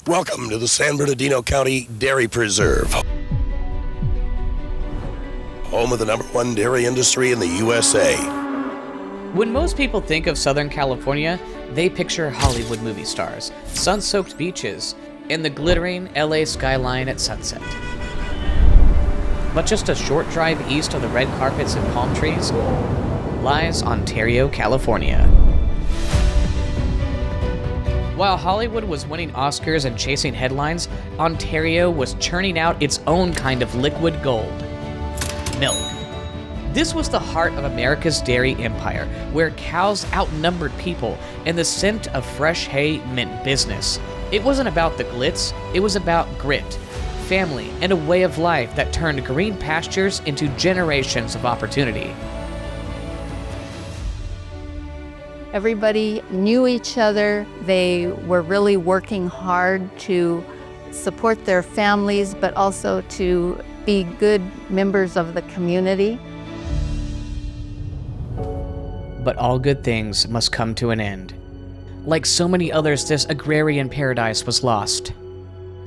Welcome to the San Bernardino County Dairy Preserve, home of the #1 dairy industry in the USA. When most people think of Southern California, they picture Hollywood movie stars, sun-soaked beaches, and the glittering LA skyline at sunset. But just a short drive east of the red carpets and palm trees lies Ontario, California. While Hollywood was winning Oscars and chasing headlines, Ontario was churning out its own kind of liquid gold: milk. This was the heart of America's dairy empire, where cows outnumbered people and the scent of fresh hay meant business. It wasn't about the glitz, it was about grit, family, and a way of life that turned green pastures into generations of opportunity. Everybody knew each other. They were really working hard to support their families, but also to be good members of the community. But all good things must come to an end. Like so many others, this agrarian paradise was lost,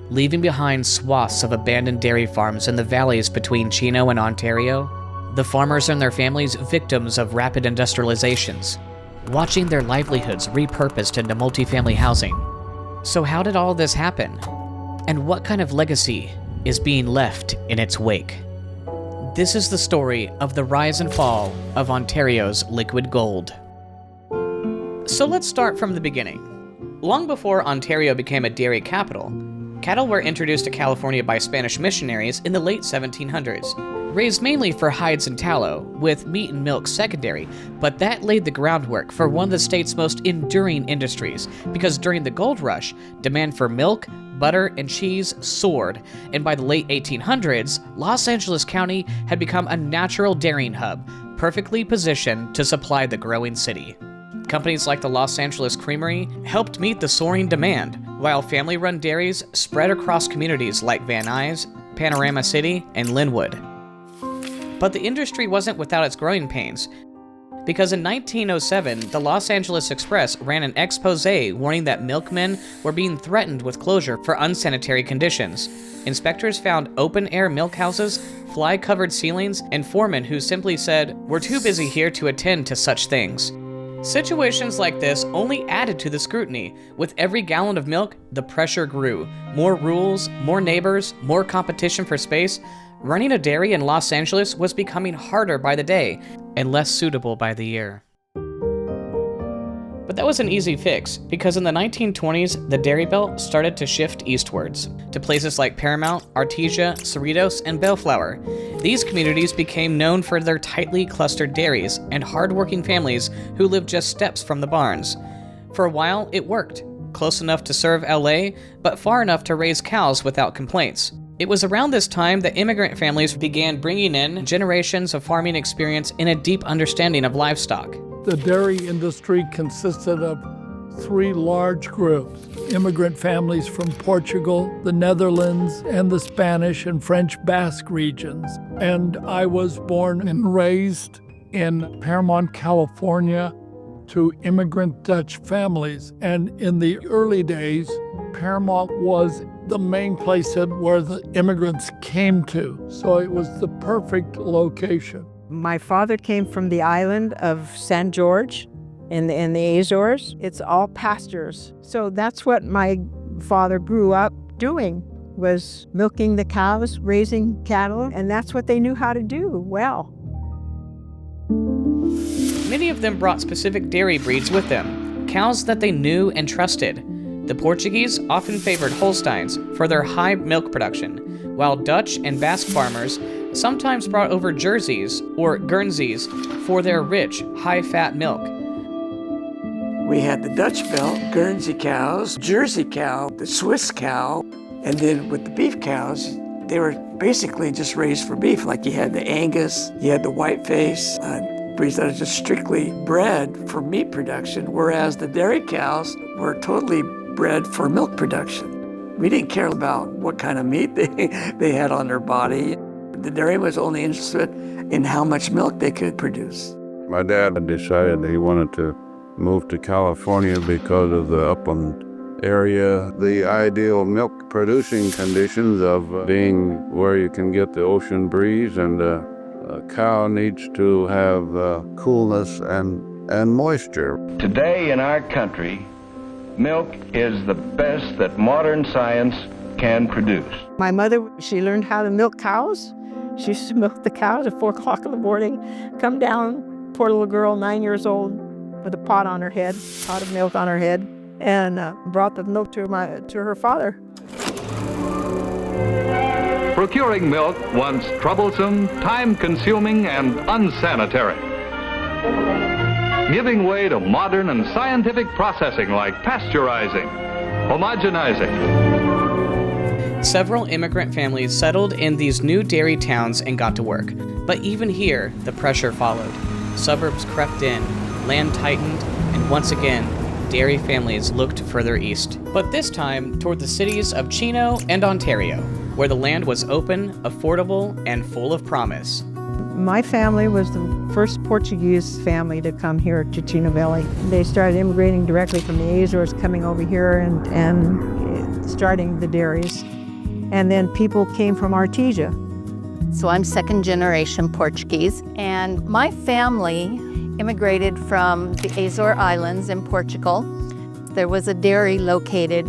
leaving behind swaths of abandoned dairy farms in the valleys between Chino and Ontario. The farmers and their families victims of rapid industrializations, watching their livelihoods repurposed into multifamily housing. So how did all this happen? And what kind of legacy is being left in its wake? This is the story of the rise and fall of Ontario's liquid gold. So let's start from the beginning. Long before Ontario became a dairy capital, cattle were introduced to California by Spanish missionaries in the late 1700s, raised mainly for hides and tallow, with meat and milk secondary, but that laid the groundwork for one of the state's most enduring industries, because during the gold rush, demand for milk, butter, and cheese soared, and by the late 1800s, Los Angeles County had become a natural dairying hub, perfectly positioned to supply the growing city. Companies like the Los Angeles Creamery helped meet the soaring demand, while family-run dairies spread across communities like Van Nuys, Panorama City, and Linwood. But the industry wasn't without its growing pains, because in 1907, the Los Angeles Express ran an expose warning that milkmen were being threatened with closure for unsanitary conditions. Inspectors found open-air milk houses, fly-covered ceilings, and foremen who simply said, "We're too busy here to attend to such things." Situations like this only added to the scrutiny. With every gallon of milk, the pressure grew. More rules, more neighbors, more competition for space. Running a dairy in Los Angeles was becoming harder by the day and less suitable by the year. But that was an easy fix, because in the 1920s, the dairy belt started to shift eastwards, to places like Paramount, Artesia, Cerritos, and Bellflower. These communities became known for their tightly clustered dairies and hard-working families who lived just steps from the barns. For a while, it worked, close enough to serve LA, but far enough to raise cows without complaints. It was around this time that immigrant families began bringing in generations of farming experience and a deep understanding of livestock. The dairy industry consisted of three large groups: immigrant families from Portugal, the Netherlands, and the Spanish and French Basque regions. And I was born and raised in Paramount, California, to immigrant Dutch families. And in the early days, Paramount was the main place where the immigrants came to. So it was the perfect location. My father came from the island of San George in the Azores. It's all pastures. So that's what my father grew up doing, was milking the cows, raising cattle, and that's what they knew how to do well. Many of them brought specific dairy breeds with them, cows that they knew and trusted. The Portuguese often favored Holsteins for their high milk production, while Dutch and Basque farmers sometimes brought over Jerseys or Guernseys for their rich, high-fat milk. We had the Dutch belt, Guernsey cows, Jersey cow, the Swiss cow, and then with the beef cows, they were basically just raised for beef. Like you had the Angus, you had the Whiteface, breeds that are just strictly bred for meat production, whereas the dairy cows were totally bred for milk production. We didn't care about what kind of meat they had on their body. The dairy was only interested in how much milk they could produce. My dad decided he wanted to move to California because of the upland area the ideal milk producing conditions of being where you can get the ocean breeze, and a cow needs to have coolness and moisture. Today in our country, milk is the best that modern science can produce. My mother, she learned how to milk cows. She used to milk the cows at 4 o'clock in the morning, come down, poor little girl, 9 years old, with a pot on her head, pot of milk on her head, and brought the milk to her father. Procuring milk once troublesome, time-consuming, and unsanitary. Giving way to modern and scientific processing like pasteurizing, homogenizing. Several immigrant families settled in these new dairy towns and got to work. But even here, the pressure followed. Suburbs crept in, land tightened, and once again, dairy families looked further east. But this time, toward the cities of Chino and Ontario, where the land was open, affordable, and full of promise. My family was the first Portuguese family to come here to Chino Valley. They started immigrating directly from the Azores, coming over here and starting the dairies. And then people came from Artesia. So I'm second generation Portuguese, and my family immigrated from the Azore Islands in Portugal. There was a dairy located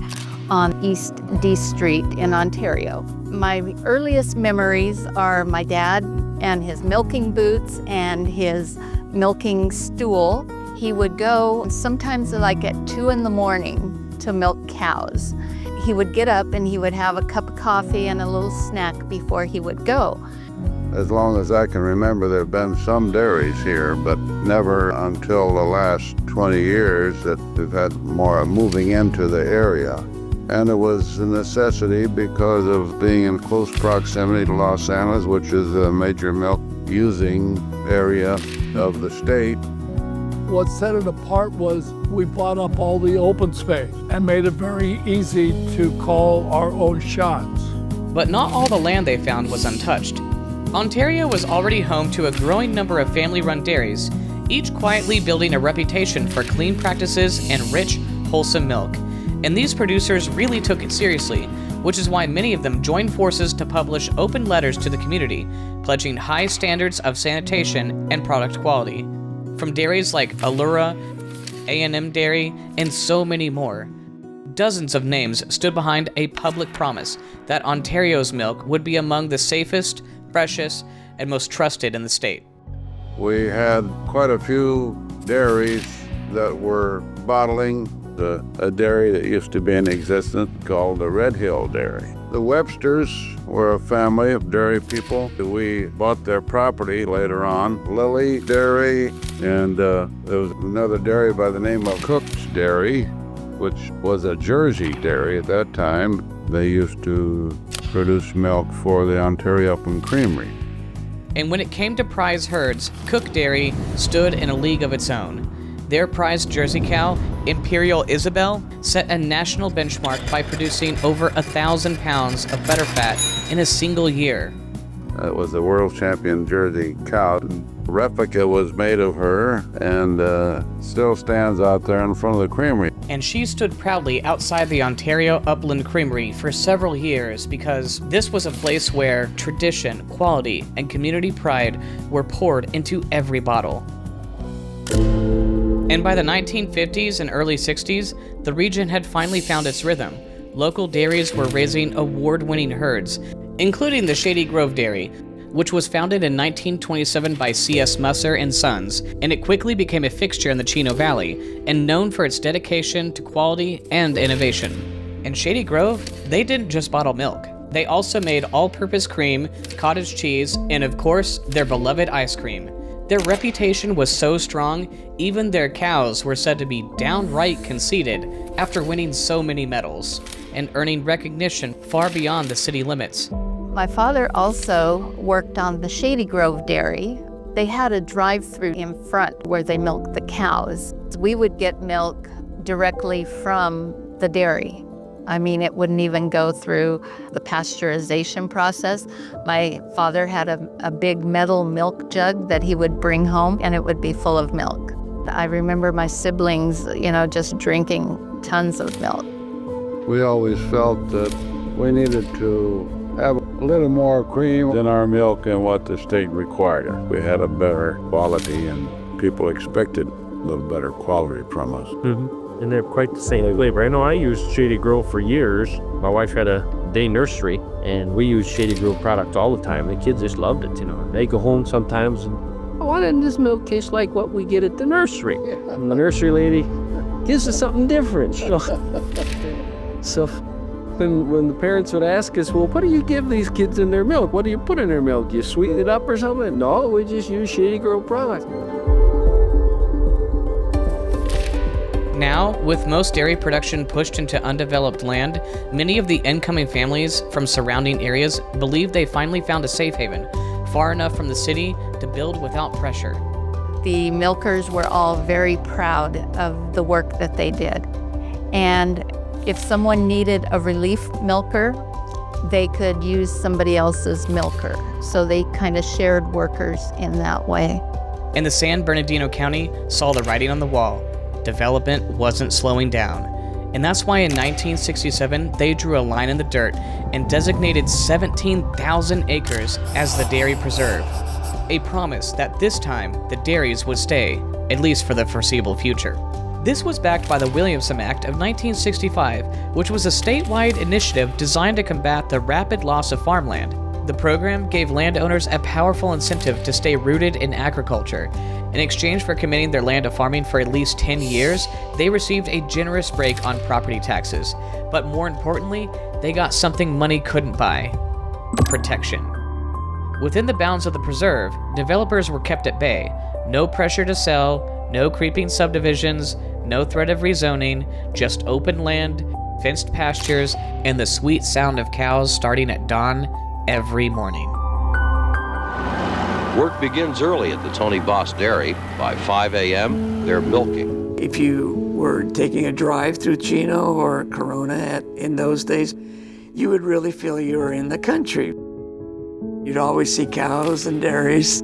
on East D Street in Ontario. My earliest memories are my dad and his milking boots and his milking stool. He would go sometimes like at 2 in the morning to milk cows. He would get up and he would have a cup of coffee and a little snack before he would go. As long as I can remember, there have been some dairies here, but never until the last 20 years that we've had more moving into the area. And it was a necessity because of being in close proximity to Los Angeles, which is a major milk-using area of the state. What set it apart was we bought up all the open space and made it very easy to call our own shots. But not all the land they found was untouched. Ontario was already home to a growing number of family-run dairies, each quietly building a reputation for clean practices and rich, wholesome milk. And these producers really took it seriously, which is why many of them joined forces to publish open letters to the community, pledging high standards of sanitation and product quality. From dairies like Allura, A&M Dairy, and so many more. Dozens of names stood behind a public promise that Ontario's milk would be among the safest, freshest, and most trusted in the state. We had quite a few dairies that were bottling a dairy that used to be in existence called the Red Hill Dairy. The Websters were a family of dairy people. We bought their property later on. Lily Dairy, and there was another dairy by the name of Cook's Dairy, which was a Jersey dairy at that time. They used to produce milk for the Ontario Open Creamery. And when it came to prize herds, Cook Dairy stood in a league of its own. Their prized Jersey cow, Imperial Isabel, set a national benchmark by producing over 1,000 pounds of butterfat in a single year. It was a world champion Jersey cow. A replica was made of her and still stands out there in front of the creamery. And she stood proudly outside the Ontario Upland Creamery for several years because this was a place where tradition, quality, and community pride were poured into every bottle. And by the 1950s and early 60s, the region had finally found its rhythm. Local dairies were raising award-winning herds, including the Shady Grove Dairy, which was founded in 1927 by C.S. Musser and Sons, and it quickly became a fixture in the Chino Valley, and known for its dedication to quality and innovation. And Shady Grove, they didn't just bottle milk. They also made all-purpose cream, cottage cheese, and of course, their beloved ice cream. Their reputation was so strong, even their cows were said to be downright conceited after winning so many medals and earning recognition far beyond the city limits. My father also worked on the Shady Grove Dairy. They had a drive-through in front where they milked the cows. We would get milk directly from the dairy. I mean, it wouldn't even go through the pasteurization process. My father had a big metal milk jug that he would bring home, and it would be full of milk. I remember my siblings, just drinking tons of milk. We always felt that we needed to have a little more cream in our milk than what the state required. We had a better quality, and people expected a little better quality from us. Mm-hmm. And they're quite the same flavor. I know I used Shady Grove for years. My wife had a day nursery, and we used Shady Grove products all the time. The kids just loved it, you know. They go home sometimes and, why doesn't this milk taste like what we get at the nursery? And the nursery lady gives us something different. So when the parents would ask us, well, what do you give these kids in their milk? What do you put in their milk? Do you sweeten it up or something? No, we just use Shady Grove products. Now, with most dairy production pushed into undeveloped land, many of the incoming families from surrounding areas believe they finally found a safe haven, far enough from the city to build without pressure. The milkers were all very proud of the work that they did. And if someone needed a relief milker, they could use somebody else's milker. So they kind of shared workers in that way. And the San Bernardino County saw the writing on the wall. Development wasn't slowing down. And that's why in 1967, they drew a line in the dirt and designated 17,000 acres as the Dairy Preserve. A promise that this time the dairies would stay, at least for the foreseeable future. This was backed by the Williamson Act of 1965, which was a statewide initiative designed to combat the rapid loss of farmland. The program gave landowners a powerful incentive to stay rooted in agriculture. In exchange for committing their land to farming for at least 10 years, they received a generous break on property taxes. But more importantly, they got something money couldn't buy: protection. Within the bounds of the preserve, developers were kept at bay. No pressure to sell, no creeping subdivisions, no threat of rezoning, just open land, fenced pastures, and the sweet sound of cows starting at dawn every morning. Work begins early at the Tony Boss Dairy. By 5 a.m., they're milking. If you were taking a drive through Chino or Corona in those days, you would really feel you were in the country. You'd always see cows and dairies.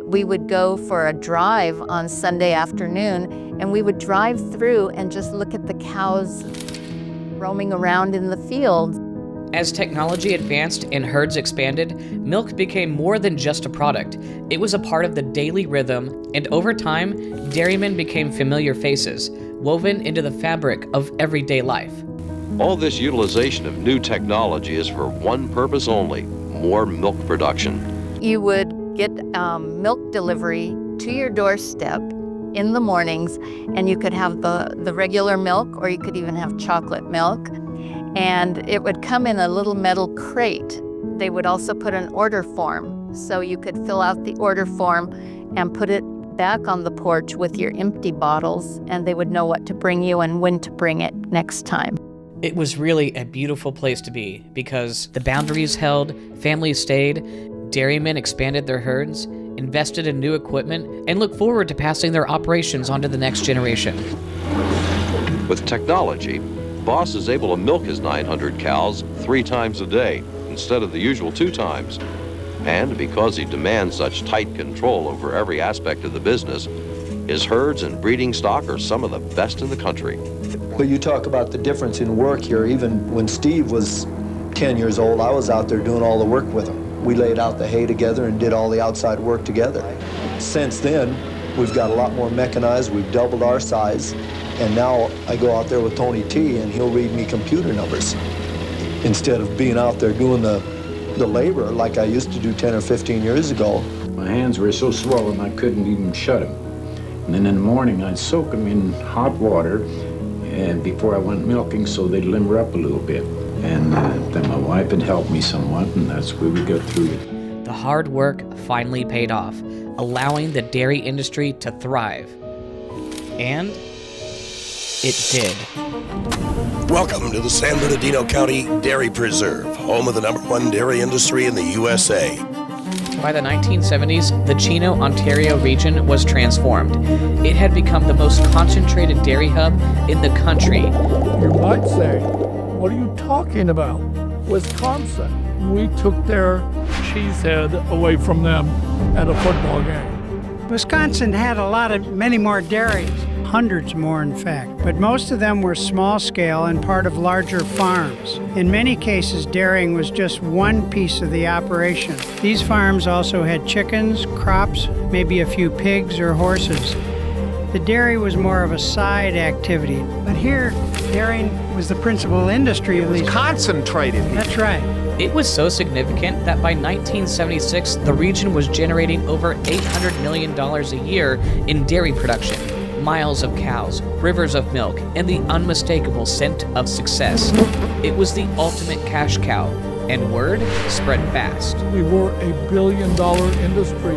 We would go for a drive on Sunday afternoon, and we would drive through and just look at the cows roaming around in the field. As technology advanced and herds expanded, milk became more than just a product. It was a part of the daily rhythm, and over time, dairymen became familiar faces, woven into the fabric of everyday life. All this utilization of new technology is for one purpose only: more milk production. You would get milk delivery to your doorstep in the mornings, and you could have the regular milk, or you could even have chocolate milk. And it would come in a little metal crate. They would also put an order form, so you could fill out the order form and put it back on the porch with your empty bottles, and they would know what to bring you and when to bring it next time. It was really a beautiful place to be because the boundaries held, families stayed, dairymen expanded their herds, invested in new equipment, and looked forward to passing their operations on to the next generation. With technology, Boss is able to milk his 900 cows 3 times a day instead of the usual 2 times. And because he demands such tight control over every aspect of the business, his herds and breeding stock are some of the best in the country. But you talk about the difference in work here. Even when Steve was 10 years old, I was out there doing all the work with him. We laid out the hay together and did all the outside work together. Since then, we've got a lot more mechanized. We've doubled our size. And now I go out there with Tony T, and he'll read me computer numbers instead of being out there doing the labor like I used to do 10 or 15 years ago. My hands were so swollen I couldn't even shut them. And then in the morning I'd soak them in hot water and before I went milking so they'd limber up a little bit. And then my wife had helped me somewhat, and that's where we got through it. The hard work finally paid off, allowing the dairy industry to thrive. And it did. Welcome to the San Bernardino County Dairy Preserve, home of the #1 dairy industry in the USA. By the 1970s, the Chino, Ontario region was transformed. It had become the most concentrated dairy hub in the country. You might say, what are you talking about? Wisconsin. We took their cheesehead away from them at a football game. Wisconsin had many more dairies. hundreds more in fact, but most of them were small scale and part of larger farms. In many cases, dairying was just one piece of the operation. These farms also had chickens, crops, maybe a few pigs or horses. The dairy was more of a side activity, but here, dairying was the principal industry of these. Concentrated. That's right. It was so significant that by 1976, the region was generating over $800 million a year in dairy production, miles of cows, rivers of milk, and the unmistakable scent of success. It was the ultimate cash cow, and word spread fast. We were a billion-dollar industry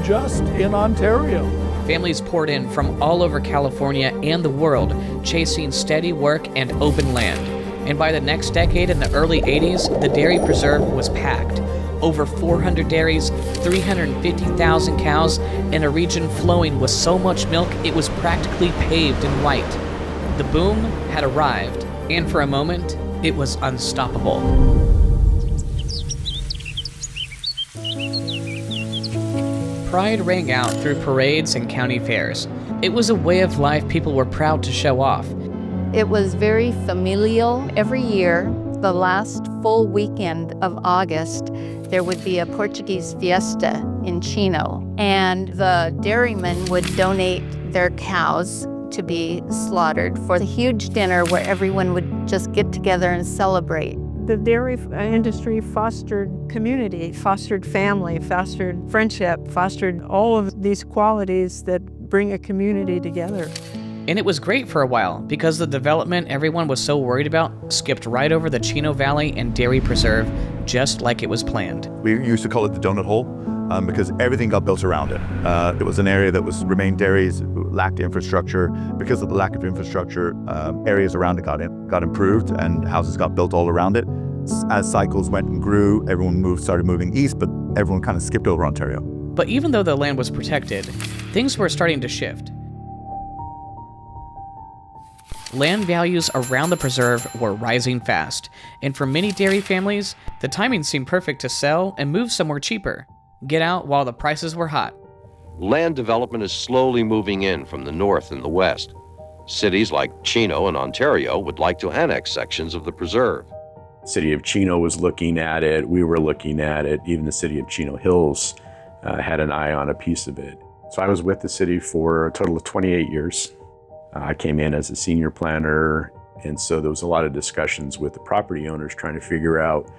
just in Ontario. Families poured in from all over California and the world, chasing steady work and open land. And by the next decade, in the early 80s, the dairy preserve was packed. Over 400 dairies, 350,000 cows, and a region flowing with so much milk it was practically paved in white. The boom had arrived, and for a moment, it was unstoppable. Pride rang out through parades and county fairs. It was a way of life people were proud to show off. It was very familial. Every year, the last full weekend of August, there would be a Portuguese fiesta in Chino, and the dairymen would donate their cows to be slaughtered for the huge dinner where everyone would just get together and celebrate. The dairy industry fostered community, fostered family, fostered friendship, fostered all of these qualities that bring a community together. And it was great for a while because the development everyone was so worried about skipped right over the Chino Valley and Dairy Preserve just like it was planned. We used to call it the donut hole because everything got built around it. It was an area that remained dairies, lacked infrastructure. Because of the lack of infrastructure, areas around it got improved and houses got built all around it. As cycles went and grew, everyone started moving east, but everyone kind of skipped over Ontario. But even though the land was protected, things were starting to shift. Land values around the preserve were rising fast, and for many dairy families, the timing seemed perfect to sell and move somewhere cheaper. Get out while the prices were hot. Land development is slowly moving in from the north and the west. Cities like Chino and Ontario would like to annex sections of the preserve. The city of Chino was looking at it, we were looking at it, even the city of Chino Hills had an eye on a piece of it. So I was with the city for a total of 28 years. I came in as a senior planner, and so there was a lot of discussions with the property owners trying to figure out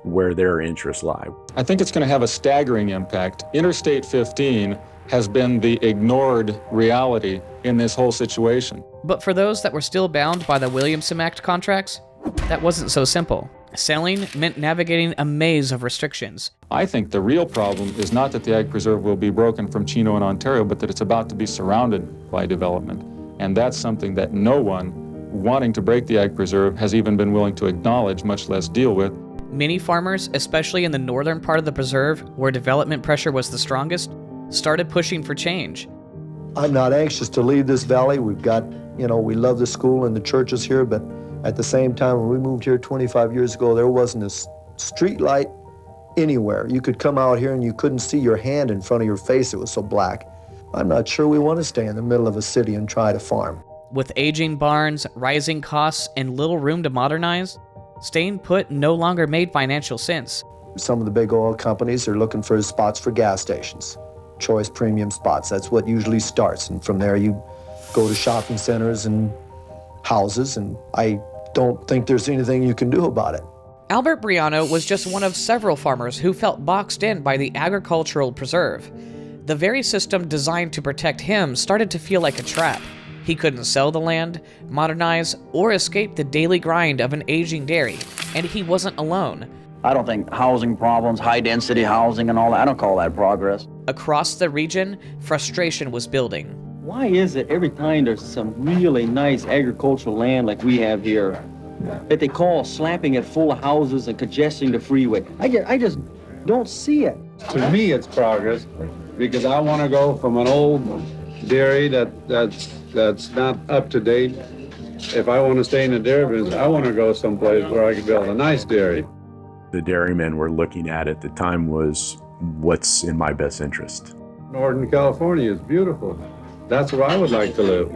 where their interests lie. I think it's going to have a staggering impact. Interstate 15 has been the ignored reality in this whole situation. But for those that were still bound by the Williamson Act contracts, that wasn't so simple. Selling meant navigating a maze of restrictions. I think the real problem is not that the Ag Preserve will be broken from Chino and Ontario, but that it's about to be surrounded by development. And that's something that no one wanting to break the Ag Preserve has even been willing to acknowledge, much less deal with. Many farmers, especially in the northern part of the preserve, where development pressure was the strongest, started pushing for change. I'm not anxious to leave this valley. We've got, we love the school and the churches here, but at the same time, when we moved here 25 years ago, there wasn't a street light anywhere. You could come out here and you couldn't see your hand in front of your face. It was so black. I'm not sure we want to stay in the middle of a city and try to farm. With aging barns, rising costs, and little room to modernize, staying put no longer made financial sense. Some of the big oil companies are looking for spots for gas stations, choice premium spots. That's what usually starts. And from there, you go to shopping centers and houses, and I don't think there's anything you can do about it. Albert Briano was just one of several farmers who felt boxed in by the agricultural preserve. The very system designed to protect him started to feel like a trap. He couldn't sell the land, modernize, or escape the daily grind of an aging dairy, and he wasn't alone. I don't think housing problems, high-density housing and all that, I don't call that progress. Across the region, frustration was building. Why is it every time there's some really nice agricultural land like we have here, that they call slapping it full of houses and congesting the freeway? I just don't see it. To me, it's progress, because I want to go from an old dairy that's not up to date. If I want to stay in the dairy business, I want to go someplace where I can build a nice dairy. The dairymen were looking at it the time was what's in my best interest. Northern California is beautiful. That's where I would like to live.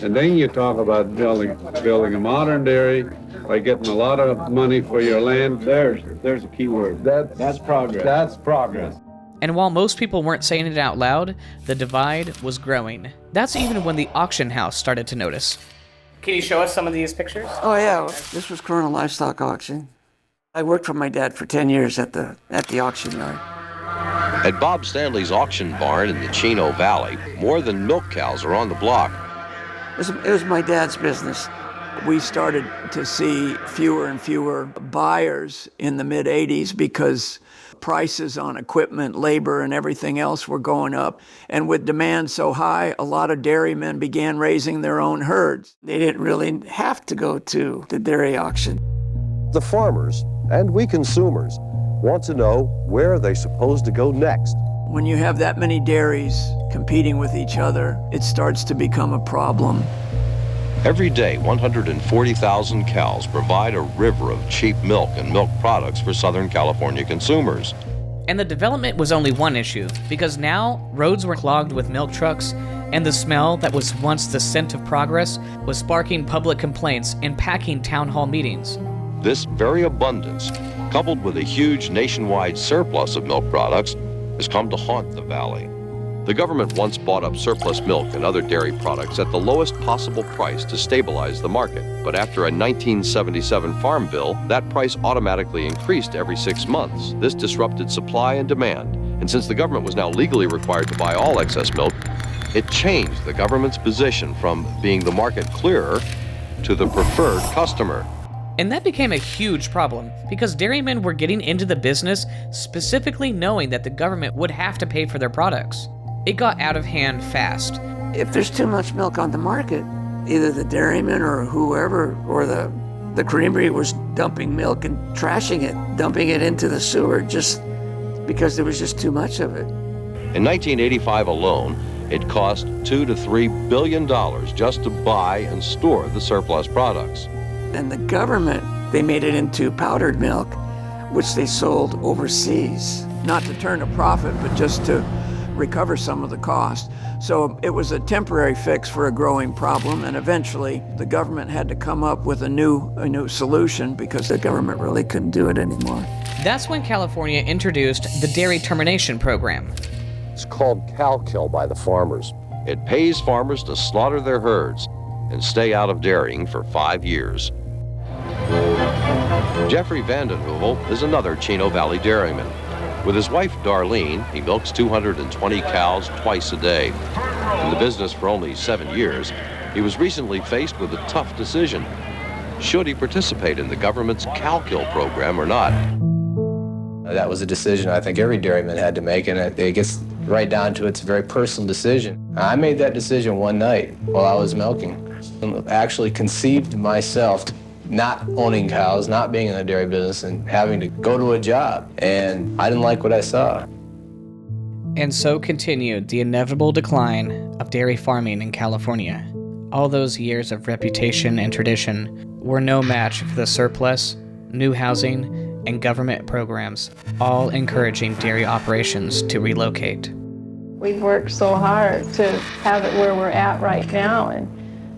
And then you talk about building a modern dairy by getting a lot of money for your land. There's a key word. That's progress. That's progress. And while most people weren't saying it out loud, the divide was growing. That's even when the auction house started to notice. Can you show us some of these pictures? Oh yeah, this was Corona Livestock Auction. I worked for my dad for 10 years at the auction yard. At Bob Stanley's auction barn in the Chino Valley, more than milk cows are on the block. It was my dad's business. We started to see fewer and fewer buyers in the mid-'80s because prices on equipment, labor, and everything else were going up. And with demand so high, a lot of dairymen began raising their own herds. They didn't really have to go to the dairy auction. The farmers and we consumers want to know where they're supposed to go next. When you have that many dairies competing with each other, it starts to become a problem. Every day, 140,000 cows provide a river of cheap milk and milk products for Southern California consumers. And the development was only one issue, because now roads were clogged with milk trucks, and the smell that was once the scent of progress was sparking public complaints and packing town hall meetings. This very abundance, coupled with a huge nationwide surplus of milk products, has come to haunt the valley. The government once bought up surplus milk and other dairy products at the lowest possible price to stabilize the market. But after a 1977 farm bill, that price automatically increased every 6 months. This disrupted supply and demand. And since the government was now legally required to buy all excess milk, it changed the government's position from being the market clearer to the preferred customer. And that became a huge problem, because dairymen were getting into the business specifically knowing that the government would have to pay for their products. It got out of hand fast. If there's too much milk on the market, either the dairyman or whoever, or the creamery was dumping milk and trashing it, dumping it into the sewer just because there was just too much of it. In 1985 alone, it cost $2 to $3 billion just to buy and store the surplus products. And the government, they made it into powdered milk, which they sold overseas, not to turn a profit, but just to recover some of the cost. So it was a temporary fix for a growing problem, and eventually the government had to come up with a new solution because the government really couldn't do it anymore. That's when California introduced the Dairy Termination Program. It's called cow kill by the farmers. It pays farmers to slaughter their herds and stay out of dairying for 5 years. Jeffrey Vandenheuvel is another Chino Valley dairyman. With his wife, Darlene, he milks 220 cows twice a day. In the business for only 7 years, he was recently faced with a tough decision. Should he participate in the government's cow kill program or not? That was a decision I think every dairyman had to make, and it gets right down to it's a very personal decision. I made that decision one night while I was milking. I actually conceived myself not owning cows, not being in the dairy business, and having to go to a job. And I didn't like what I saw. And so continued the inevitable decline of dairy farming in California. All those years of reputation and tradition were no match for the surplus, new housing, and government programs, all encouraging dairy operations to relocate. We've worked so hard to have it where we're at right now, and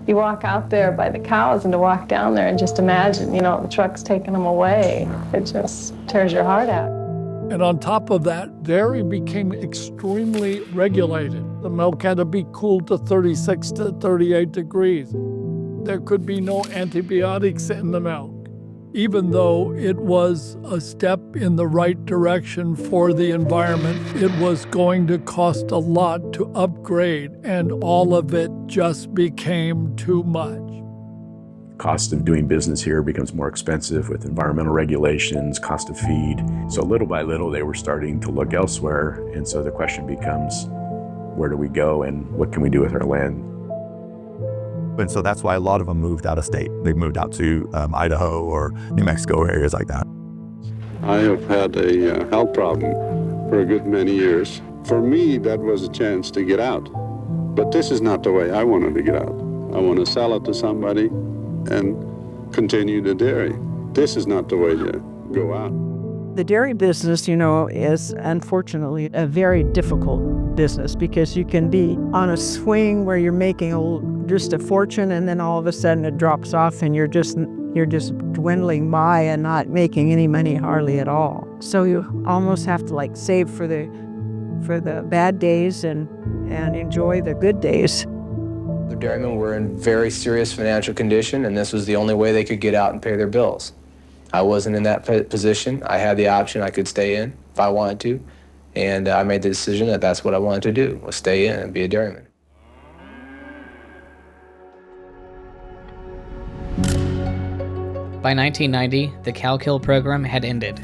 you walk out there by the cows and to walk down there and just imagine, the truck's taking them away. It just tears your heart out. And on top of that, dairy became extremely regulated. The milk had to be cooled to 36 to 38 degrees. There could be no antibiotics in the milk. Even though it was a step in the right direction for the environment, it was going to cost a lot to upgrade, and all of it just became too much. Cost of doing business here becomes more expensive with environmental regulations, cost of feed. So little by little, they were starting to look elsewhere. And so the question becomes, where do we go and what can we do with our land? And so that's why a lot of them moved out of state. They moved out to Idaho or New Mexico or areas like that. I have had a health problem for a good many years. For me, that was a chance to get out. But this is not the way I wanted to get out. I want to sell it to somebody and continue the dairy. This is not the way to go out. The dairy business, is unfortunately a very difficult business because you can be on a swing where you're making just a fortune, and then all of a sudden it drops off and you're just dwindling by and not making any money hardly at all. So you almost have to save for the bad days and enjoy the good days. The dairymen were in very serious financial condition, and this was the only way they could get out and pay their bills. I wasn't in that position. I had the option. I could stay in if I wanted to, and I made the decision that that's what I wanted to do, was stay in and be a dairyman. By 1990, the cow kill program had ended,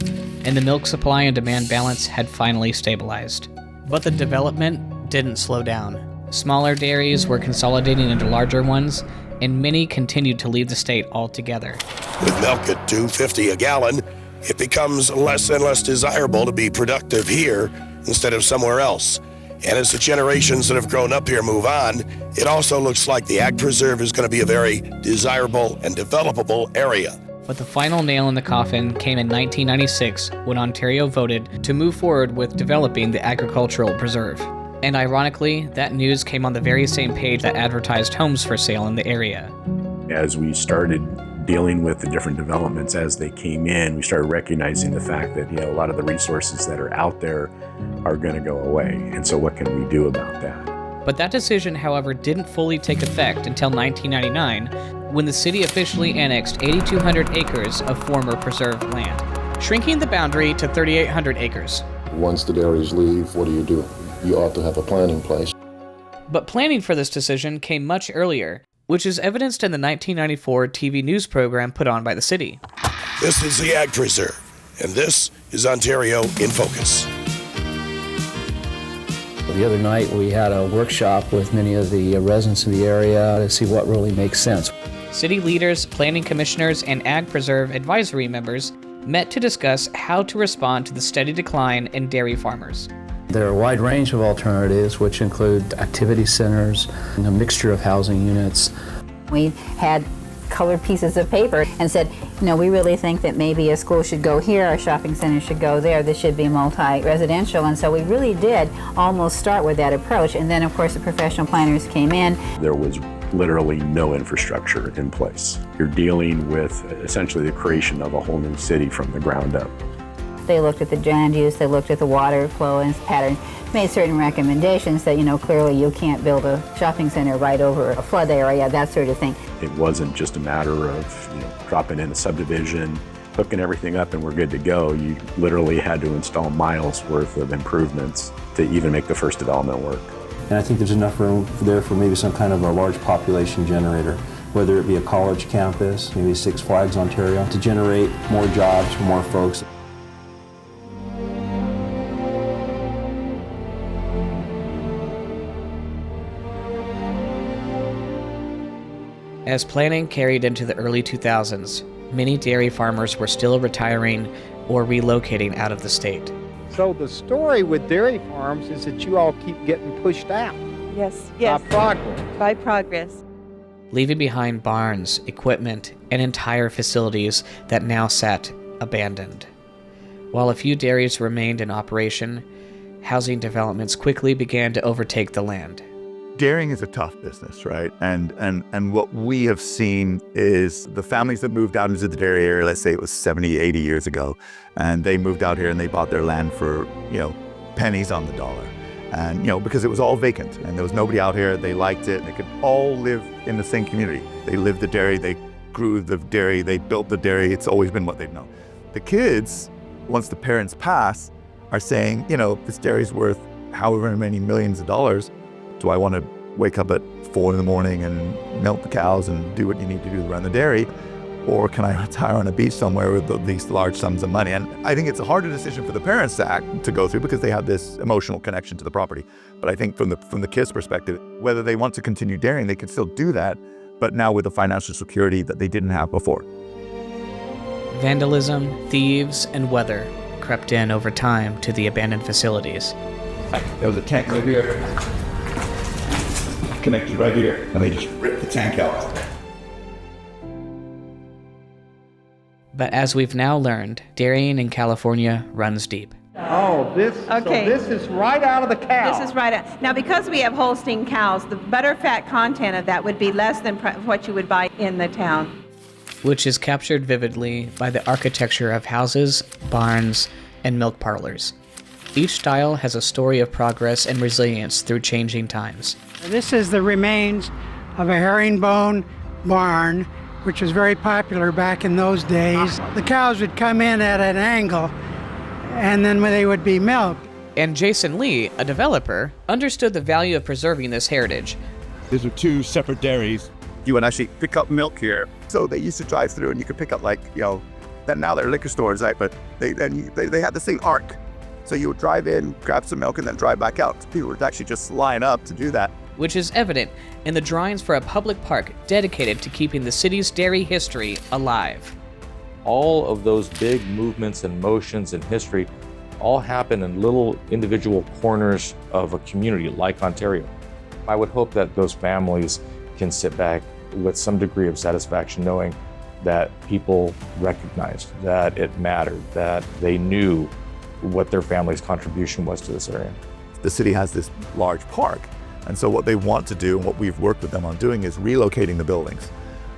and the milk supply and demand balance had finally stabilized. But the development didn't slow down. Smaller dairies were consolidating into larger ones, and many continued to leave the state altogether. With milk at $2.50 a gallon, it becomes less and less desirable to be productive here instead of somewhere else. And as the generations that have grown up here move on, it also looks like the Ag Preserve is going to be a very desirable and developable area. But the final nail in the coffin came in 1996 when Ontario voted to move forward with developing the agricultural preserve. And ironically, that news came on the very same page that advertised homes for sale in the area. As we started dealing with the different developments as they came in, we started recognizing the fact that a lot of the resources that are out there are going to go away. And so what can we do about that? But that decision, however, didn't fully take effect until 1999, when the city officially annexed 8,200 acres of former preserved land, shrinking the boundary to 3,800 acres. Once the dairies leave, what do? You ought to have a plan in place. But planning for this decision came much earlier, which is evidenced in the 1994 TV news program put on by the city. This is the Ag Preserve, and this is Ontario in Focus. The other night we had a workshop with many of the residents of the area to see what really makes sense. City leaders, planning commissioners, and Ag Preserve advisory members met to discuss how to respond to the steady decline in dairy farmers. There are a wide range of alternatives, which include activity centers and a mixture of housing units. We had colored pieces of paper and said, we really think that maybe a school should go here, a shopping center should go there, this should be multi-residential. And so we really did almost start with that approach. And then, of course, the professional planners came in. There was literally no infrastructure in place. You're dealing with essentially the creation of a whole new city from the ground up. They looked at the land use, they looked at the water flow and patterns, made certain recommendations that, clearly you can't build a shopping center right over a flood area, that sort of thing. It wasn't just a matter of, dropping in a subdivision, hooking everything up and we're good to go. You literally had to install miles worth of improvements to even make the first development work. And I think there's enough room there for maybe some kind of a large population generator, whether it be a college campus, maybe Six Flags Ontario, to generate more jobs for more folks. As planning carried into the early 2000s, many dairy farmers were still retiring or relocating out of the state. So the story with dairy farms is that you all keep getting pushed out. Yes. By progress. By progress. Leaving behind barns, equipment, and entire facilities that now sat abandoned. While a few dairies remained in operation, housing developments quickly began to overtake the land. Dairying is a tough business, right? And what we have seen is the families that moved out into the dairy area, let's say it was 70, 80 years ago, and they moved out here and they bought their land for, pennies on the dollar. And, because it was all vacant and there was nobody out here, they liked it. They could all live in the same community. They lived the dairy, they grew the dairy, they built the dairy. It's always been what they've known. The kids, once the parents pass, are saying, this dairy's worth however many millions of dollars. Do I want to wake up at 4 a.m. and milk the cows and do what you need to do to run the dairy? Or can I retire on a beach somewhere with these large sums of money? And I think it's a harder decision for the parents to go through because they have this emotional connection to the property. But I think from the kids' perspective, whether they want to continue dairying, they can still do that, but now with the financial security that they didn't have before. Vandalism, thieves, and weather crept in over time to the abandoned facilities. There was a tank right here. Connected right here, and they just ripped the tank out. But as we've now learned, dairying in California runs deep. Oh, this Okay. so this is right out of the cow. This is right out. Now, because we have Holstein cows, the butterfat content of that would be less than what you would buy in the town. Which is captured vividly by the architecture of houses, barns, and milk parlors. Each style has a story of progress and resilience through changing times. This is the remains of a herringbone barn, which was very popular back in those days. The cows would come in at an angle, and then they would be milked. And Jason Lee, a developer, understood the value of preserving this heritage. These are two separate dairies. You would actually pick up milk here. So they used to drive through and you could pick up then now they're liquor stores, right? But they had the same arc. So you would drive in, grab some milk, and then drive back out. People would actually just line up to do that. Which is evident in the drawings for a public park dedicated to keeping the city's dairy history alive. All of those big movements and motions in history all happen in little individual corners of a community like Ontario. I would hope that those families can sit back with some degree of satisfaction knowing that people recognized that it mattered, that they knew what their family's contribution was to this area. The city has this large park, and so what they want to do and what we've worked with them on doing is relocating the buildings.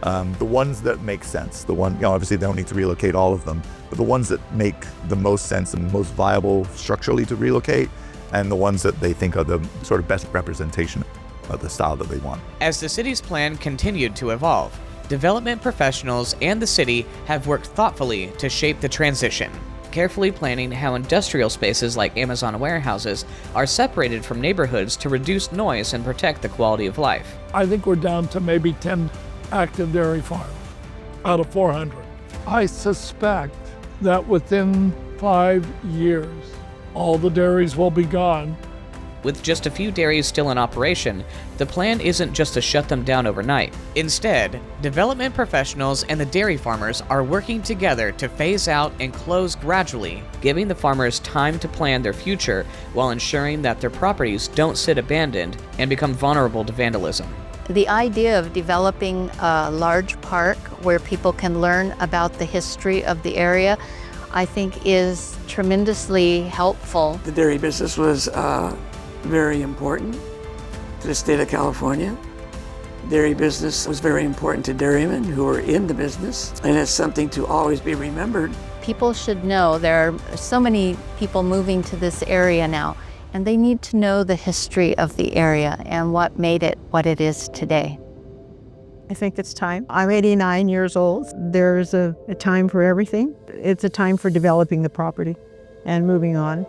The ones that make sense, obviously they don't need to relocate all of them, but the ones that make the most sense and most viable structurally to relocate, and the ones that they think are the sort of best representation of the style that they want. As the city's plan continued to evolve, development professionals and the city have worked thoughtfully to shape the transition, carefully planning how industrial spaces like Amazon warehouses are separated from neighborhoods to reduce noise and protect the quality of life. I think we're down to maybe 10 active dairy farms out of 400. I suspect that within 5 years, all the dairies will be gone. With just a few dairies still in operation, the plan isn't just to shut them down overnight. Instead, development professionals and the dairy farmers are working together to phase out and close gradually, giving the farmers time to plan their future while ensuring that their properties don't sit abandoned and become vulnerable to vandalism. The idea of developing a large park where people can learn about the history of the area, I think is tremendously helpful. The dairy business was very important to the state of California. Dairy business was very important to dairymen who were in the business, and it's something to always be remembered. People should know there are so many people moving to this area now, and they need to know the history of the area and what made it what it is today. I think it's time. I'm 89 years old. There's a time for everything. It's a time for developing the property and moving on.